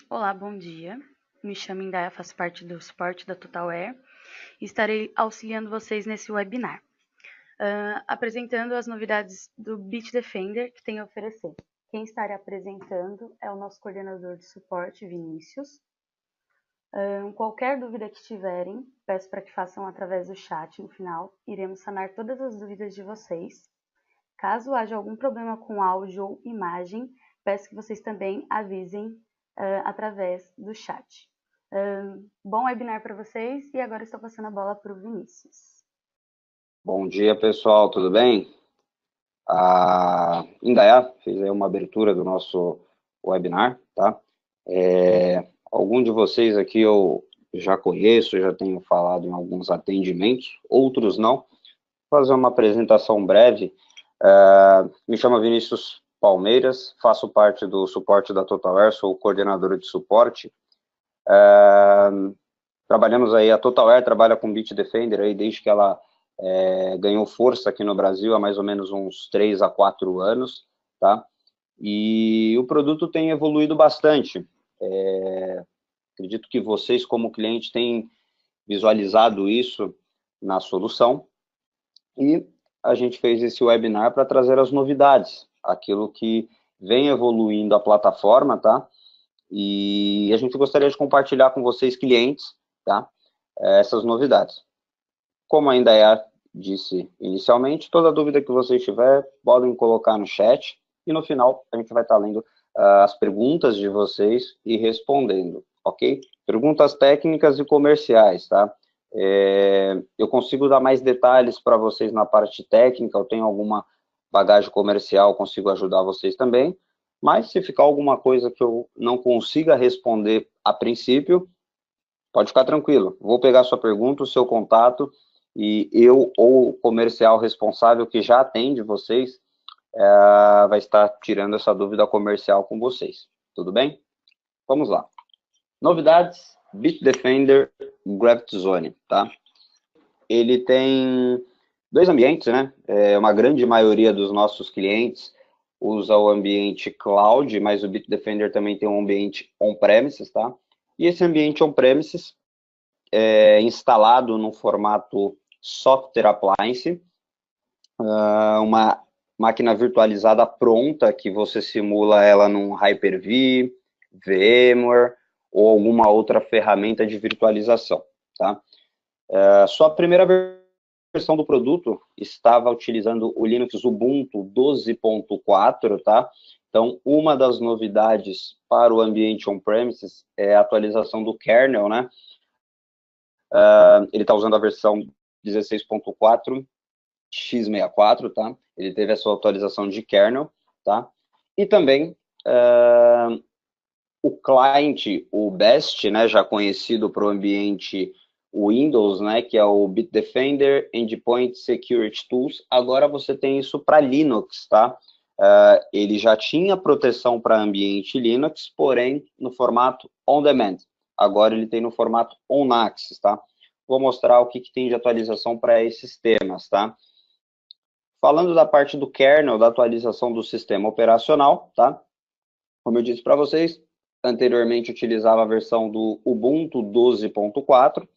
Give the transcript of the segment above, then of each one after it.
Olá, bom dia. Me chamo Indaya, faço parte do suporte da Totalware e estarei auxiliando vocês nesse webinar, apresentando as novidades do Bitdefender que tem a oferecer. Quem estará apresentando é o nosso coordenador de suporte, Vinícius. Qualquer dúvida que tiverem, peço para que façam através do chat no final. Iremos sanar todas as dúvidas de vocês. Caso haja algum problema com áudio ou imagem, peço que vocês também avisem através do chat. Bom webinar para vocês e agora estou passando a bola para o Vinícius. Bom dia, pessoal, tudo bem? A Indaiá fez aí uma abertura do nosso webinar, tá? Algum de vocês aqui eu já conheço, já tenho falado em alguns atendimentos, outros não. Vou fazer uma apresentação breve. Me chamo Vinícius Palmeiras, faço parte do suporte da Totalware, sou o coordenador de suporte. Trabalhamos aí, a Totalware trabalha com Bitdefender aí desde que ela ganhou força aqui no Brasil há mais ou menos uns 3 a 4 anos, tá? E o produto tem evoluído bastante. Acredito que vocês, como cliente, têm visualizado isso na solução. E a gente fez esse webinar para trazer as novidades, aquilo que vem evoluindo a plataforma, tá? E a gente gostaria de compartilhar com vocês, clientes, tá? Essas novidades. Como ainda disse inicialmente, toda dúvida que vocês tiver, podem colocar no chat, e no final a gente vai estar lendo as perguntas de vocês e respondendo, ok? Perguntas técnicas e comerciais, tá? Eu consigo dar mais detalhes para vocês na parte técnica, eu tenho alguma bagagem comercial, consigo ajudar vocês também, mas se ficar alguma coisa que eu não consiga responder a princípio, pode ficar tranquilo, vou pegar sua pergunta, o seu contato, e eu ou o comercial responsável que já atende vocês vai estar tirando essa dúvida comercial com vocês, tudo bem? Vamos lá. Novidades, Bitdefender Gravity Zone, tá? Ele tem dois ambientes, né? Uma grande maioria dos nossos clientes usa o ambiente cloud, mas o Bitdefender também tem um ambiente on-premises, tá? E esse ambiente on-premises é instalado no formato software appliance, uma máquina virtualizada pronta que você simula ela num Hyper-V, VMware ou alguma outra ferramenta de virtualização, tá? Sua primeira versão do produto estava utilizando o Linux Ubuntu 12.4, tá? Então, uma das novidades para o ambiente on-premises é a atualização do kernel, né? Ele está usando a versão 16.4 x64, tá? Ele teve a sua atualização de kernel, tá? E também o client, o BEST, né, já conhecido para o ambiente Windows, né, que é o Bitdefender Endpoint Security Tools, agora você tem isso para Linux, tá? Ele já tinha proteção para ambiente Linux, porém no formato on-demand. Agora ele tem no formato on-axis, tá? Vou mostrar o que tem de atualização para esses temas, tá? Falando da parte do kernel, da atualização do sistema operacional, tá? Como eu disse para vocês, anteriormente utilizava a versão do Ubuntu 12.4.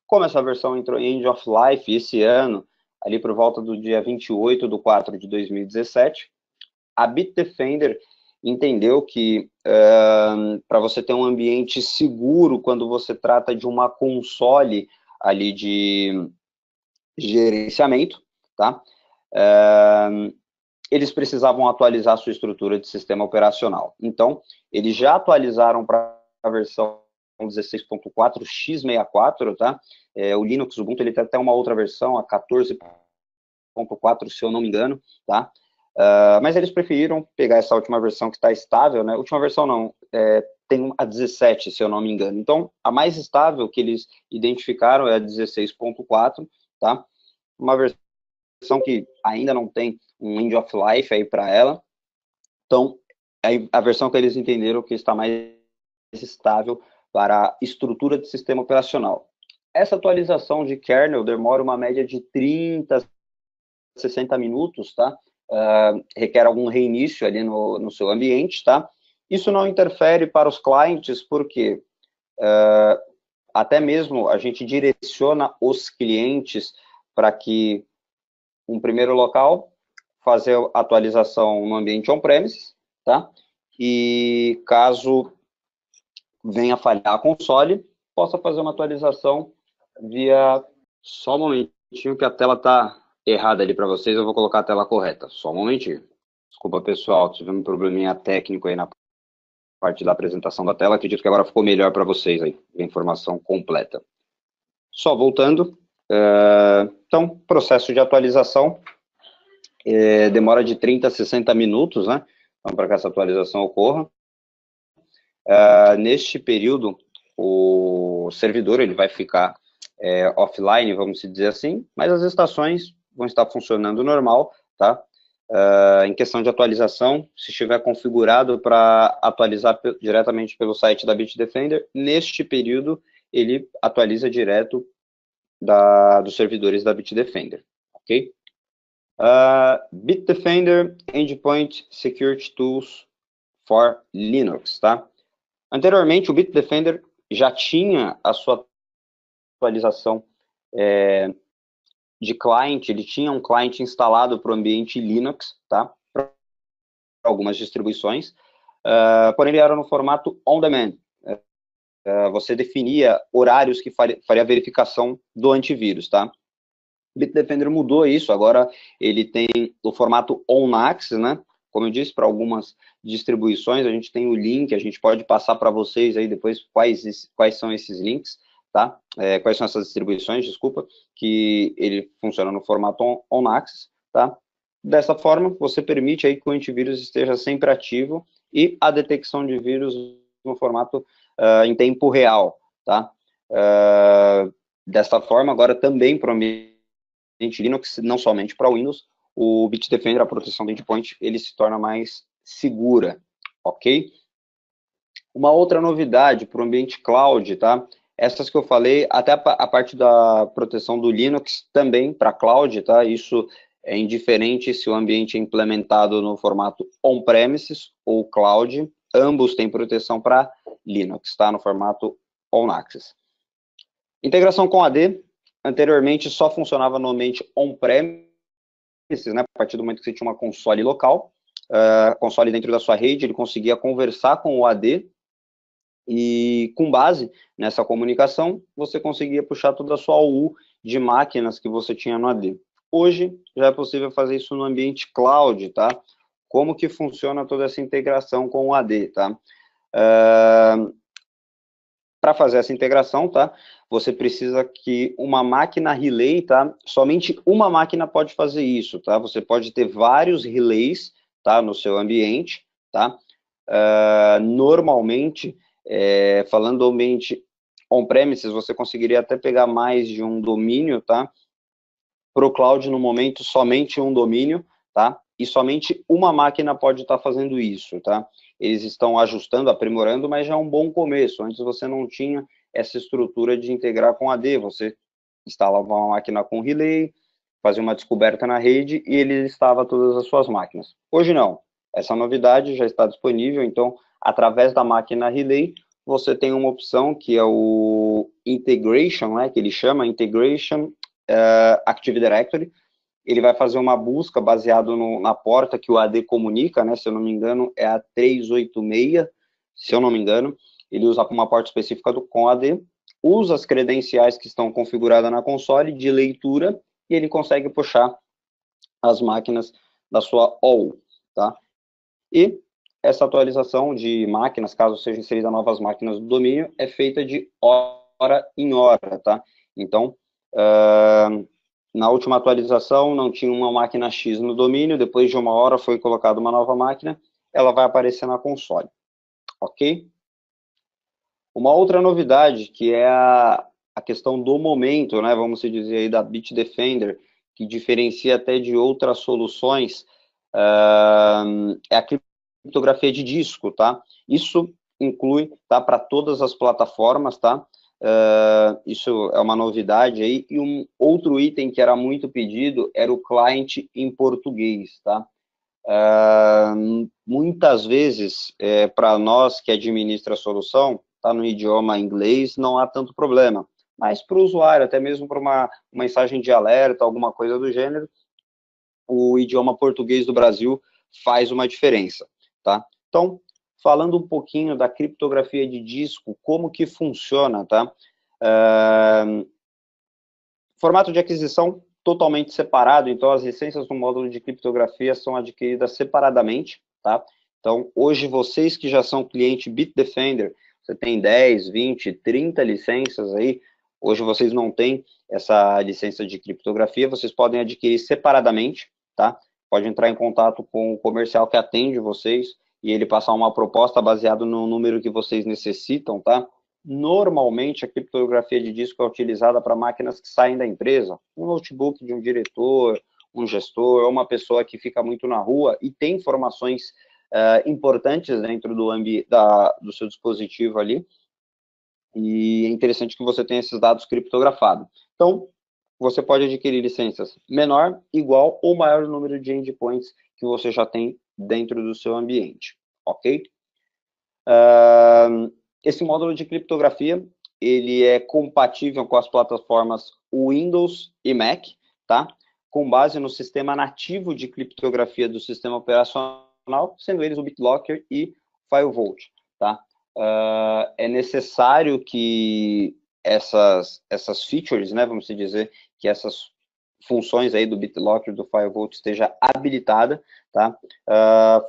Como essa versão entrou em End of Life esse ano, ali por volta do dia 28 de 4 de 2017, a Bitdefender entendeu que para você ter um ambiente seguro quando você trata de uma console ali de gerenciamento, tá? Eles precisavam atualizar a sua estrutura de sistema operacional. Então, eles já atualizaram para a versão 16.4 x64, tá? O Linux Ubuntu, ele tem até uma outra versão, a 14.4, se eu não me engano, tá? Mas eles preferiram pegar essa última versão que está estável, né? Última versão não, tem a 17, se eu não me engano. Então, a mais estável que eles identificaram é a 16.4, tá? Uma versão que ainda não tem um end of life aí para ela. Então, a versão que eles entenderam que está mais estável para a estrutura de sistema operacional. Essa atualização de kernel demora uma média de 30 a 60 minutos, tá? Requer algum reinício ali no seu ambiente, tá? Isso não interfere para os clientes, porque até mesmo a gente direciona os clientes para que um primeiro local fazer a atualização no ambiente on-premise, tá? E caso venha falhar a console, possa fazer uma atualização via... Só um momentinho que a tela está errada ali para vocês, eu vou colocar a tela correta. Só um momentinho. Desculpa, pessoal, tivemos um probleminha técnico aí na parte da apresentação da tela. Acredito que agora ficou melhor para vocês aí, a informação completa. Só voltando. Então, processo de atualização demora de 30 a 60 minutos, né? Então, para que essa atualização ocorra. Neste período, o servidor ele vai ficar offline, vamos dizer assim, mas as estações vão estar funcionando normal, tá? Em questão de atualização, se estiver configurado para atualizar diretamente pelo site da Bitdefender, neste período ele atualiza direto dos servidores da Bitdefender, ok? Bitdefender Endpoint Security Tools for Linux, tá? Anteriormente, o Bitdefender já tinha a sua atualização de client, ele tinha um client instalado para o ambiente Linux, tá? Para algumas distribuições, porém ele era no formato on-demand. Você definia horários que faria a verificação do antivírus, tá? O Bitdefender mudou isso, agora ele tem o formato on-access, né? Como eu disse, para algumas distribuições, a gente tem o link, a gente pode passar para vocês aí depois quais são esses links, tá? Quais são essas distribuições, desculpa, que ele funciona no formato on-access, tá? Dessa forma, você permite aí que o antivírus esteja sempre ativo e a detecção de vírus no formato em tempo real, tá? Dessa forma, agora também para o ambiente Linux, não somente para o Windows, o Bitdefender, a proteção do endpoint, ele se torna mais segura, ok? Uma outra novidade para o ambiente cloud, tá? Essas que eu falei, até a parte da proteção do Linux também para cloud, tá? Isso é indiferente se o ambiente é implementado no formato on-premises ou cloud, ambos têm proteção para Linux, tá? No formato on-access. Integração com AD, anteriormente só funcionava no ambiente on-premises, né? A partir do momento que você tinha uma console local, console dentro da sua rede, ele conseguia conversar com o AD, e com base nessa comunicação, você conseguia puxar toda a sua OU de máquinas que você tinha no AD. Hoje, já é possível fazer isso no ambiente cloud, tá? Como que funciona toda essa integração com o AD, tá? Para fazer essa integração, tá? Você precisa que uma máquina relay, tá? Somente uma máquina pode fazer isso, tá? Você pode ter vários relays, tá? No seu ambiente, tá? Normalmente, falando do ambiente on-premises, você conseguiria até pegar mais de um domínio, tá? Para o cloud, no momento, somente um domínio, tá? E somente uma máquina pode estar fazendo isso, tá? Eles estão ajustando, aprimorando, mas já é um bom começo. Antes você não tinha essa estrutura de integrar com AD, você instalava uma máquina com relay, fazia uma descoberta na rede e ele listava todas as suas máquinas. Hoje não. Essa novidade já está disponível, então, através da máquina relay, você tem uma opção que é o Integration, né, que ele chama Integration Active Directory. Ele vai fazer uma busca baseado na porta que o AD comunica, né, se eu não me engano, é a 386, se eu não me engano. Ele usa uma porta específica com AD, usa as credenciais que estão configuradas na console de leitura e ele consegue puxar as máquinas da sua OU, tá? E essa atualização de máquinas, caso sejam inseridas novas máquinas do domínio, é feita de hora em hora, tá? Então, na última atualização, não tinha uma máquina X no domínio, depois de uma hora foi colocada uma nova máquina, ela vai aparecer na console, ok? Uma outra novidade, que é a questão do momento, né, vamos dizer aí, da Bitdefender, que diferencia até de outras soluções, é a criptografia de disco, tá? Isso inclui, tá, para todas as plataformas, tá? Isso é uma novidade aí, e um outro item que era muito pedido era o client em português, tá? Muitas vezes, para nós que administra a solução, tá no idioma inglês, não há tanto problema. Mas para o usuário, até mesmo para uma mensagem de alerta, alguma coisa do gênero, o idioma português do Brasil faz uma diferença, tá? Então, falando um pouquinho da criptografia de disco, como que funciona, tá? Formato de aquisição totalmente separado, então as licenças do módulo de criptografia são adquiridas separadamente, tá? Então, hoje vocês que já são cliente Bitdefender, você tem 10, 20, 30 licenças aí, hoje vocês não têm essa licença de criptografia, vocês podem adquirir separadamente, tá? Pode entrar em contato com o comercial que atende vocês e ele passar uma proposta baseada no número que vocês necessitam, tá? Normalmente, a criptografia de disco é utilizada para máquinas que saem da empresa, um notebook de um diretor, um gestor, ou uma pessoa que fica muito na rua e tem informações importantes dentro do seu dispositivo ali, e é interessante que você tenha esses dados criptografados. Então, você pode adquirir licenças menor, igual ou maior número de endpoints que você já tem dentro do seu ambiente, ok? Esse módulo de criptografia, ele é compatível com as plataformas Windows e Mac, tá? Com base no sistema nativo de criptografia do sistema operacional, sendo eles o BitLocker e FileVault, tá? É necessário que essas features, né, vamos dizer, que essas funções aí do BitLocker, do FileVault esteja habilitada, tá?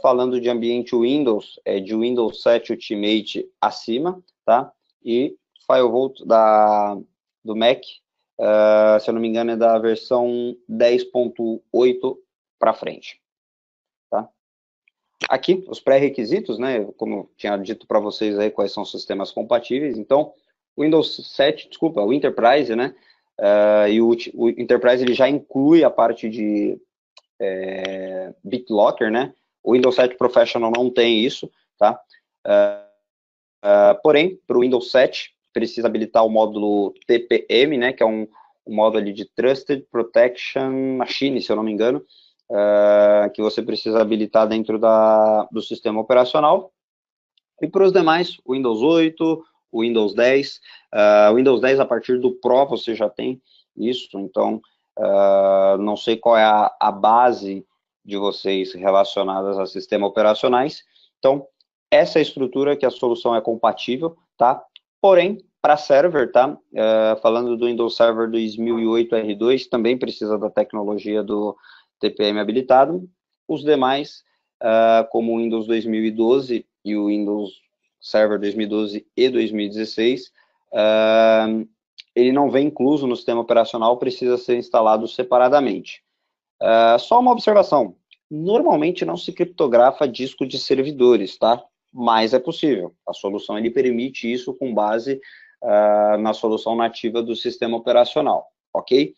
Falando de ambiente Windows, é de Windows 7 Ultimate acima, tá? E FileVault do Mac, se eu não me engano, é da versão 10.8 para frente, tá? Aqui, os pré-requisitos, né? Como eu tinha dito para vocês aí, quais são os sistemas compatíveis. Então, o Windows 7, desculpa, o Enterprise, né? E o Enterprise ele já inclui a parte de BitLocker, né? O Windows 7 Professional não tem isso, tá? Porém, para o Windows 7, precisa habilitar o módulo TPM, né? Que é um módulo ali de Trusted Protection Machine, se eu não me engano, que você precisa habilitar dentro do sistema operacional. E para os demais, o Windows 8, o Windows 10, o Windows 10 a partir do Pro você já tem isso, então não sei qual é a base de vocês relacionadas a sistemas operacionais. Então, essa é a estrutura que a solução é compatível, tá? Porém, para server, tá? Falando do Windows Server 2008 R2, também precisa da tecnologia do TPM habilitado. Os demais, como o Windows 2012 e o Windows Server 2012 e 2016, ele não vem incluso no sistema operacional, precisa ser instalado separadamente. Só uma observação, normalmente não se criptografa disco de servidores, tá? Mas é possível, a solução ele permite isso com base na solução nativa do sistema operacional, ok?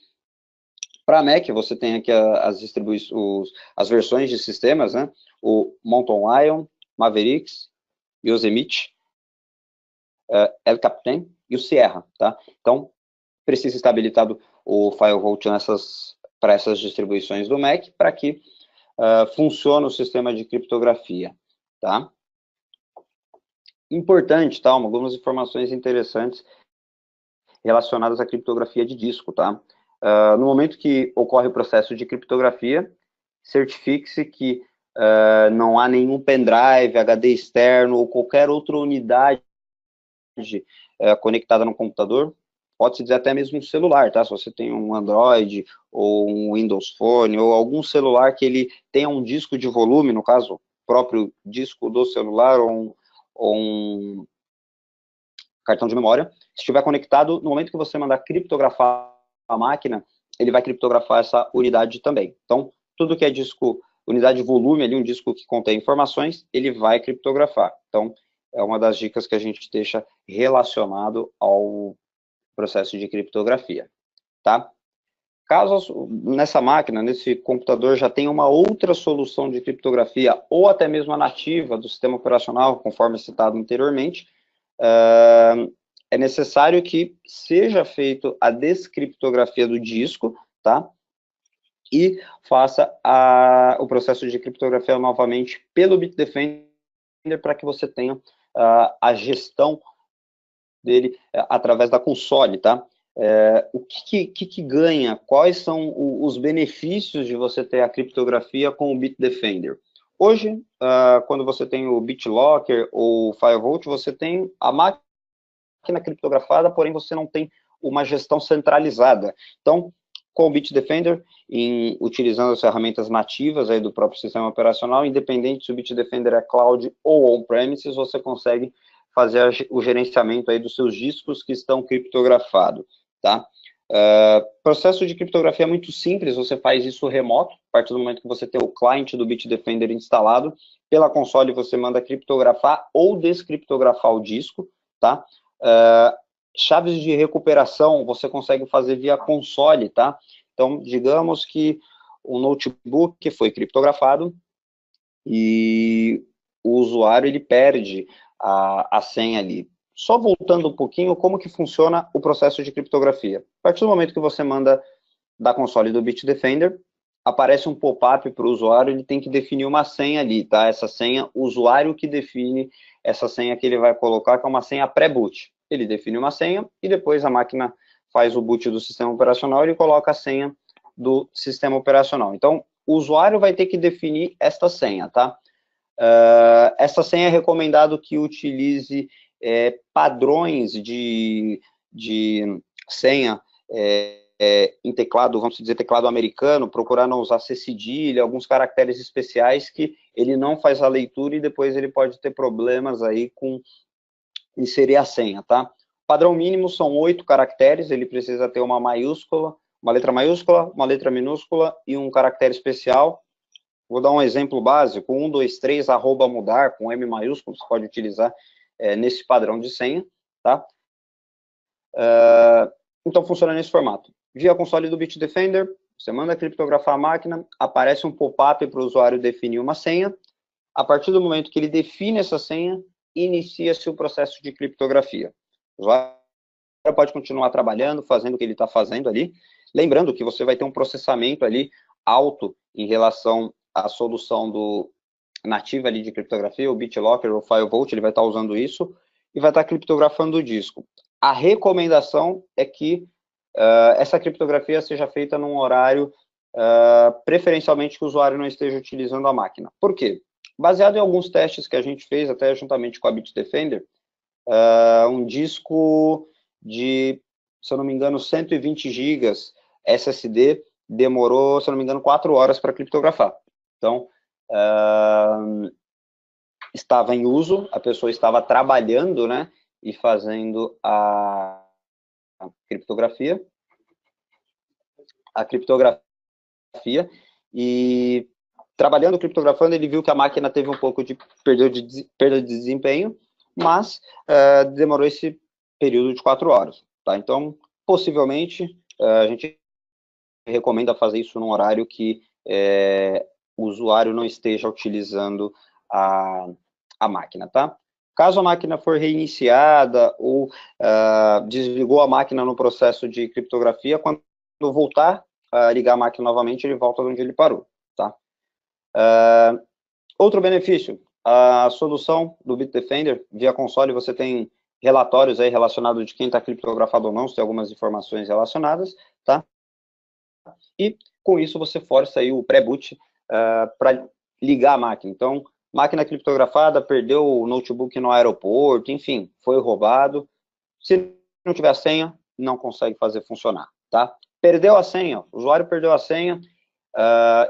Para Mac, você tem aqui as versões de sistemas, né? O Mountain Lion, Mavericks, Yosemite, El Capitan e o Sierra, tá? Então, precisa estar habilitado o FileVault para essas distribuições do Mac, para que funcione o sistema de criptografia, tá? Importante, tá? Algumas informações interessantes relacionadas à criptografia de disco, tá? No momento que ocorre o processo de criptografia, certifique-se que não há nenhum pendrive, HD externo ou qualquer outra unidade conectada no computador, pode-se dizer até mesmo um celular, tá? Se você tem um Android ou um Windows Phone ou algum celular que ele tenha um disco de volume, no caso, próprio disco do celular ou um cartão de memória, se estiver conectado, no momento que você mandar criptografar a máquina, ele vai criptografar essa unidade também. Então, tudo que é disco, unidade de volume, ali, um disco que contém informações, ele vai criptografar. Então, é uma das dicas que a gente deixa relacionado ao processo de criptografia, tá? Caso nessa máquina, nesse computador, já tenha uma outra solução de criptografia, ou até mesmo a nativa do sistema operacional, conforme citado anteriormente, é necessário que seja feito a descriptografia do disco, tá? e faça o processo de criptografia novamente pelo Bitdefender para que você tenha a gestão dele através da console, tá? O que ganha? Quais são os benefícios de você ter a criptografia com o Bitdefender? Hoje, quando você tem o BitLocker ou o FileVault, você tem a máquina criptografada, porém você não tem uma gestão centralizada. Então, com o Bitdefender, utilizando as ferramentas nativas aí do próprio sistema operacional, independente se o Bitdefender é cloud ou on-premises, você consegue fazer o gerenciamento aí dos seus discos que estão criptografados, tá? Processo de criptografia é muito simples, você faz isso remoto, a partir do momento que você tem o client do Bitdefender instalado, pela console você manda criptografar ou descriptografar o disco, tá? Chaves de recuperação você consegue fazer via console, tá? Então, digamos que o notebook foi criptografado e o usuário ele perde a senha ali. Só voltando um pouquinho, como que funciona o processo de criptografia? A partir do momento que você manda da console do Bitdefender, aparece um pop-up para o usuário, ele tem que definir uma senha ali, tá? Essa senha, o usuário que define essa senha que ele vai colocar, que é uma senha pré-boot. Ele define uma senha e depois a máquina faz o boot do sistema operacional e ele coloca a senha do sistema operacional. Então, o usuário vai ter que definir esta senha, tá? Essa senha é recomendado que utilize padrões de senha em teclado, vamos dizer, teclado americano, procurar não usar C cedilha, alguns caracteres especiais que ele não faz a leitura e depois ele pode ter problemas aí com inserir a senha, tá? Padrão mínimo são 8 caracteres, ele precisa ter uma maiúscula, uma letra minúscula e um caractere especial. Vou dar um exemplo básico, 1, 2, 3, arroba mudar, com M maiúsculo, você pode utilizar nesse padrão de senha, tá? Então, funciona nesse formato. Via console do Bitdefender, você manda criptografar a máquina, aparece um pop-up para o usuário definir uma senha. A partir do momento que ele define essa senha, inicia-se o processo de criptografia. O usuário pode continuar trabalhando, fazendo o que ele está fazendo ali. Lembrando que você vai ter um processamento ali alto em relação à solução nativa ali de criptografia, o BitLocker ou o FileVault, ele vai estar usando isso e vai estar criptografando o disco. A recomendação é que essa criptografia seja feita num horário, preferencialmente que o usuário não esteja utilizando a máquina. Por quê? Baseado em alguns testes que a gente fez, até juntamente com a Bitdefender, um disco de, se eu não me engano, 120 GB SSD demorou, se eu não me engano, 4 horas para criptografar. Então, estava em uso, a pessoa estava trabalhando, né, e fazendo a criptografia, e trabalhando, criptografando, ele viu que a máquina teve um pouco de perda de desempenho, mas demorou esse período de 4 horas, tá? Então, possivelmente, a gente recomenda fazer isso num horário que o usuário não esteja utilizando a máquina, tá? Caso a máquina for reiniciada ou desligou a máquina no processo de criptografia, quando voltar a ligar a máquina novamente, ele volta de onde ele parou, tá? Outro benefício, a solução do Bitdefender, via console, você tem relatórios aí relacionados de quem está criptografado ou não, se tem algumas informações relacionadas, tá? E com isso você força aí o pré-boot para ligar a máquina. Então, máquina criptografada, perdeu o notebook no aeroporto, enfim, foi roubado. Se não tiver a senha, não consegue fazer funcionar, tá? Perdeu a senha, o usuário perdeu a senha,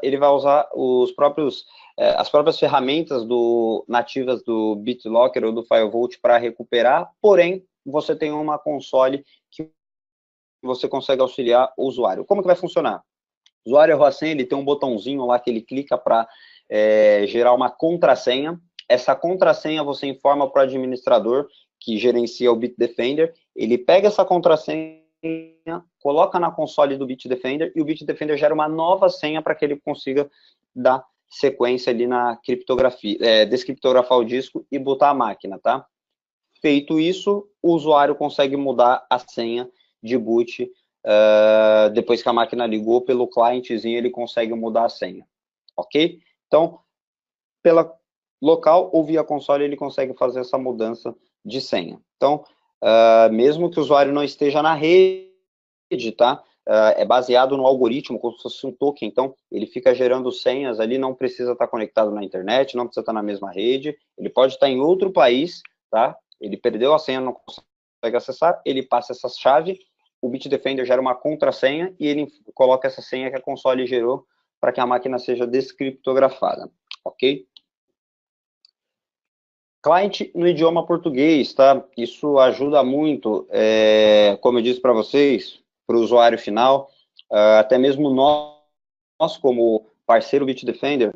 ele vai usar as próprias ferramentas nativas do BitLocker ou do FileVault para recuperar, porém, você tem uma console que você consegue auxiliar o usuário. Como que vai funcionar? O usuário errou a senha, ele tem um botãozinho lá que ele clica para gerar uma contrassenha. Essa contrassenha você informa para o administrador que gerencia o Bitdefender, ele pega essa contrassenha, coloca na console do Bitdefender e o Bitdefender gera uma nova senha para que ele consiga dar sequência ali na criptografia, descriptografar o disco e botar a máquina, tá? Feito isso, o usuário consegue mudar a senha de boot depois que a máquina ligou, pelo clientezinho ele consegue mudar a senha, ok? Então, pela local ou via console ele consegue fazer essa mudança de senha. Então, mesmo que o usuário não esteja na rede, tá? É baseado no algoritmo, como se fosse um token, então ele fica gerando senhas ali, não precisa estar conectado na internet, não precisa estar na mesma rede, ele pode estar em outro país, tá? Ele perdeu a senha, não consegue acessar, ele passa essa chave, o Bitdefender gera uma contrassenha e ele coloca essa senha que a console gerou para que a máquina seja descriptografada, ok? Client no idioma português, tá? Isso ajuda muito, como eu disse para vocês, para o usuário final, até mesmo nós como parceiro Bitdefender,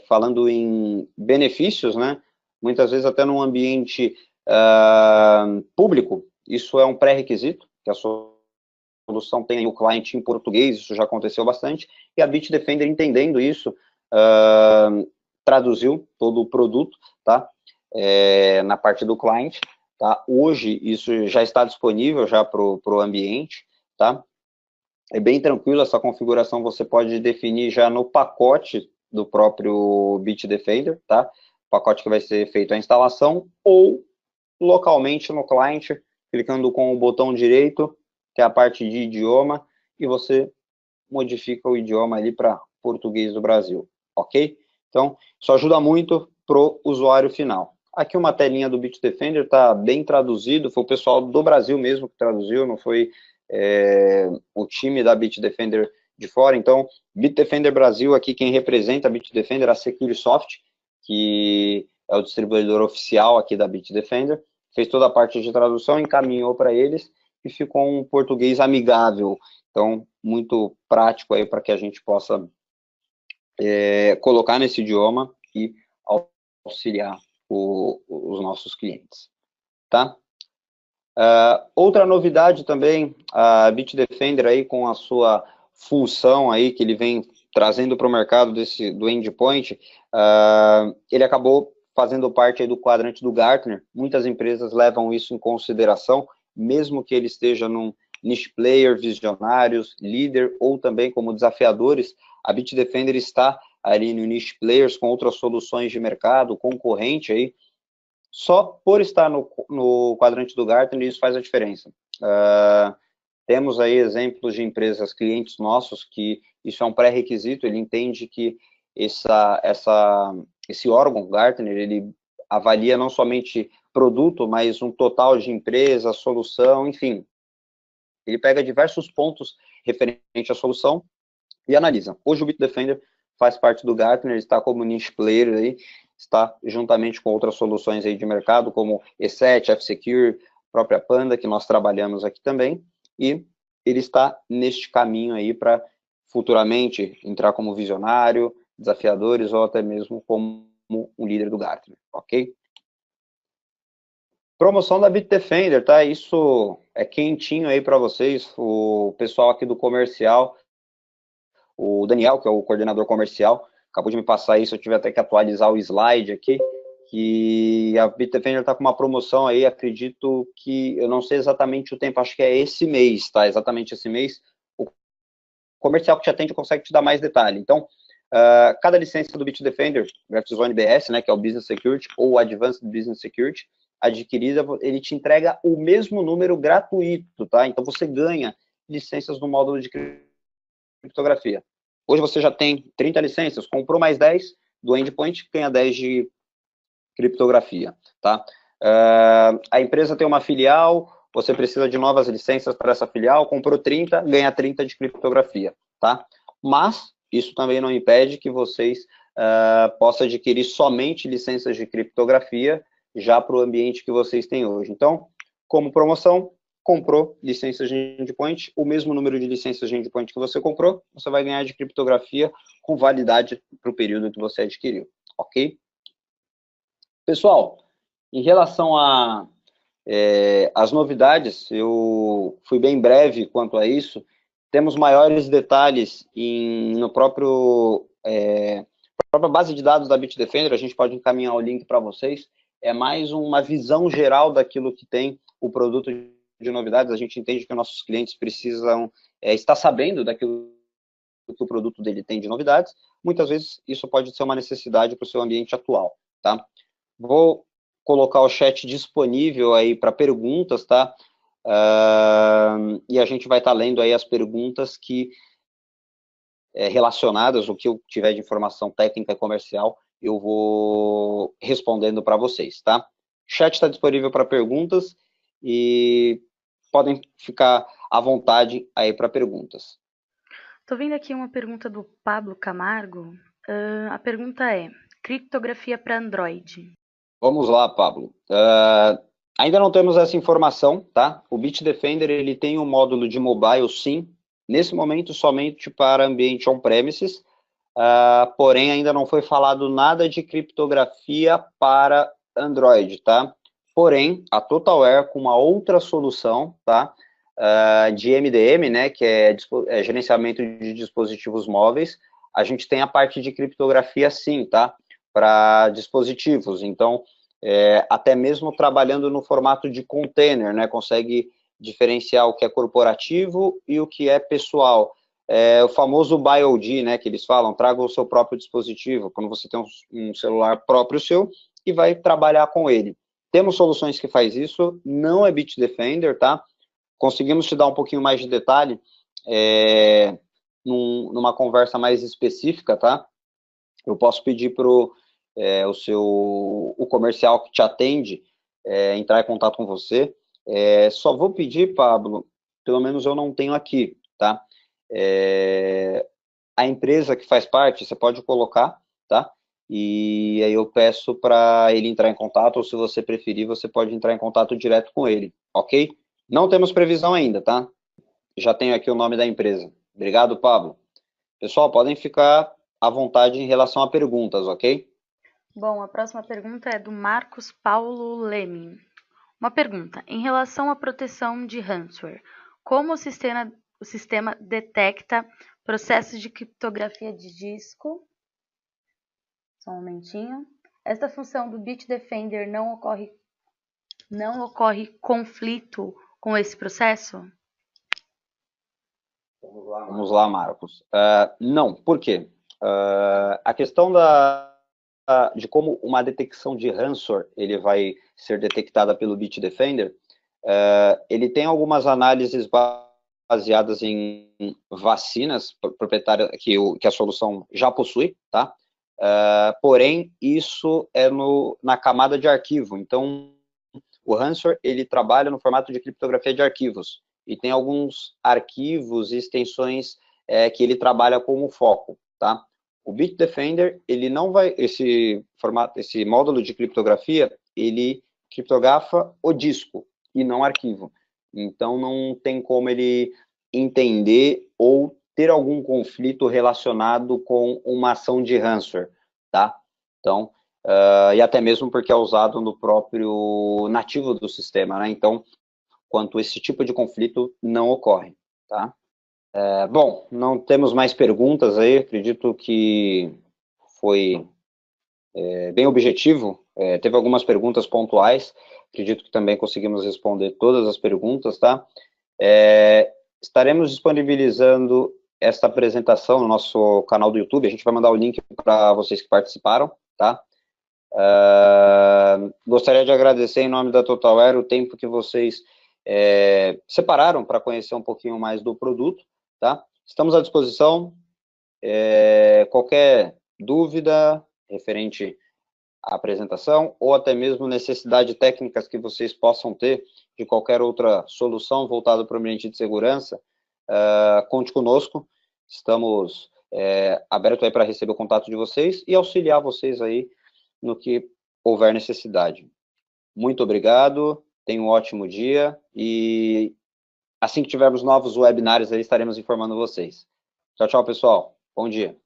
falando em benefícios, né? Muitas vezes até num ambiente público, isso é um pré-requisito, que a solução tenha o cliente em português, isso já aconteceu bastante, e a Bitdefender entendendo isso, traduziu todo o produto, tá? Na parte do cliente, tá? Hoje isso já está disponível já para o ambiente, tá? É bem tranquilo, essa configuração você pode definir já no pacote do próprio Bitdefender, tá? Pacote que vai ser feito a instalação, ou localmente no cliente, clicando com o botão direito, que é a parte de idioma, e você modifica o idioma ali para português do Brasil, ok? Então, isso ajuda muito para o usuário final. Aqui uma telinha do Bitdefender, está bem traduzido, foi o pessoal do Brasil mesmo que traduziu, não foi o time da Bitdefender de fora. Então, Bitdefender Brasil, aqui quem representa a Bitdefender é a Securisoft, que é o distribuidor oficial aqui da Bitdefender, fez toda a parte de tradução, encaminhou para eles e ficou um português amigável. Então, muito prático aí para que a gente possa colocar nesse idioma e auxiliar os nossos clientes, tá? Outra novidade também, a Bitdefender aí com a sua função aí que ele vem trazendo para o mercado do endpoint, ele acabou fazendo parte aí do quadrante do Gartner. Muitas empresas levam isso em consideração, mesmo que ele esteja num niche player, visionários, líder ou também como desafiadores, a Bitdefender está ali no niche players com outras soluções de mercado, concorrente aí, só por estar no quadrante do Gartner, isso faz a diferença. Temos aí exemplos de empresas, clientes nossos, que isso é um pré-requisito, ele entende que esse órgão, Gartner, ele avalia não somente produto, mas um total de empresa, solução, enfim. Ele pega diversos pontos referentes à solução e analisa. Hoje o Bitdefender faz parte do Gartner, está como niche player aí, está juntamente com outras soluções aí de mercado, como E7, F-Secure, própria Panda, que nós trabalhamos aqui também, e ele está neste caminho aí para futuramente entrar como visionário, desafiadores ou até mesmo como um líder do Gartner, ok? Promoção da Bitdefender, tá? Isso é quentinho aí para vocês, o pessoal aqui do comercial, o Daniel, que é o coordenador comercial, acabou de me passar isso, eu tive até que atualizar o slide aqui, que a Bitdefender está com uma promoção aí, acredito que, eu não sei exatamente o tempo, acho que é esse mês, tá? Exatamente esse mês. O comercial que te atende consegue te dar mais detalhe. Então, cada licença do Bitdefender, Zone BS, né, que é o Business Security, ou Advanced Business Security, adquirida, ele te entrega o mesmo número gratuito, tá? Então, você ganha licenças no módulo de criptografia. Hoje você já tem 30 licenças, comprou mais 10 do endpoint, ganha 10 de criptografia, tá? A empresa tem uma filial, você precisa de novas licenças para essa filial, comprou 30, ganha 30 de criptografia, tá? Mas isso também não impede que vocês possam adquirir somente licenças de criptografia já para o ambiente que vocês têm hoje. Então, como promoção, comprou licenças de endpoint, o mesmo número de licenças de endpoint que você comprou, você vai ganhar de criptografia com validade para o período que você adquiriu, ok? Pessoal, em relação às novidades, eu fui bem breve quanto a isso, temos maiores detalhes no própria base de dados da Bitdefender, a gente pode encaminhar o link para vocês, é mais uma visão geral daquilo que tem o produto de novidades, a gente entende que nossos clientes precisam estar sabendo daquilo que o produto dele tem de novidades. Muitas vezes isso pode ser uma necessidade para o seu ambiente atual, tá? Vou colocar o chat disponível aí para perguntas, tá? E a gente vai estar lendo aí as perguntas que relacionadas, o que eu tiver de informação técnica e comercial, eu vou respondendo para vocês, tá? O chat está disponível para perguntas e podem ficar à vontade aí para perguntas. Tô vendo aqui uma pergunta do Pablo Camargo. A pergunta é: criptografia para Android. Vamos lá, Pablo. Ainda não temos essa informação, tá? O Bitdefender, ele tem um módulo de mobile, sim, nesse momento somente para ambiente on-premises, porém ainda não foi falado nada de criptografia para Android, tá? Porém, a TotalWare, com uma outra solução, tá? De MDM, né, que é gerenciamento de dispositivos móveis, a gente tem a parte de criptografia, sim, tá? Para dispositivos. Então, até mesmo trabalhando no formato de container, né, consegue diferenciar o que é corporativo e o que é pessoal. O famoso BYOD, né, que eles falam, traga o seu próprio dispositivo, quando você tem um celular próprio seu e vai trabalhar com ele. Temos soluções que faz isso, não é Bitdefender, tá? Conseguimos te dar um pouquinho mais de detalhe numa conversa mais específica, tá? Eu posso pedir para o comercial que te atende entrar em contato com você. Só vou pedir, Pablo, pelo menos eu não tenho aqui, tá? A empresa que faz parte, você pode colocar, tá? E aí eu peço para ele entrar em contato, ou se você preferir, você pode entrar em contato direto com ele, ok? Não temos previsão ainda, tá? Já tenho aqui o nome da empresa. Obrigado, Pablo. Pessoal, podem ficar à vontade em relação a perguntas, ok? Bom, a próxima pergunta é do Marcos Paulo Leme. Uma pergunta: em relação à proteção de ransomware, como o sistema detecta processos de criptografia de disco? Só um momentinho. Esta função do Bitdefender não ocorre conflito com esse processo? Vamos lá, Marcos. Não, por quê? A questão de como uma detecção de ransomware ele vai ser detectada pelo Bitdefender, ele tem algumas análises baseadas em vacinas proprietárias que a solução já possui, tá? Porém, isso é na camada de arquivo. Então, o ransomware ele trabalha no formato de criptografia de arquivos e tem alguns arquivos e extensões que ele trabalha como foco, tá? O Bitdefender, ele não vai, esse módulo de criptografia, ele criptografa o disco e não arquivo. Então, não tem como ele entender ou ter algum conflito relacionado com uma ação de ransomware, tá? Então, e até mesmo porque é usado no próprio nativo do sistema, né? Então, quanto esse tipo de conflito não ocorre, tá? Bom, não temos mais perguntas aí, acredito que foi bem objetivo, teve algumas perguntas pontuais, acredito que também conseguimos responder todas as perguntas, tá? Estaremos disponibilizando esta apresentação no nosso canal do YouTube, a gente vai mandar o link para vocês que participaram, tá? Gostaria de agradecer em nome da TotalWare o tempo que vocês separaram para conhecer um pouquinho mais do produto, tá? Estamos à disposição, qualquer dúvida referente à apresentação ou até mesmo necessidade técnicas que vocês possam ter de qualquer outra solução voltada para o ambiente de segurança, conte conosco, estamos abertos aí para receber o contato de vocês e auxiliar vocês aí no que houver necessidade. Muito obrigado, tenha um ótimo dia e assim que tivermos novos webinários aí estaremos informando vocês. Tchau, tchau, pessoal. Bom dia.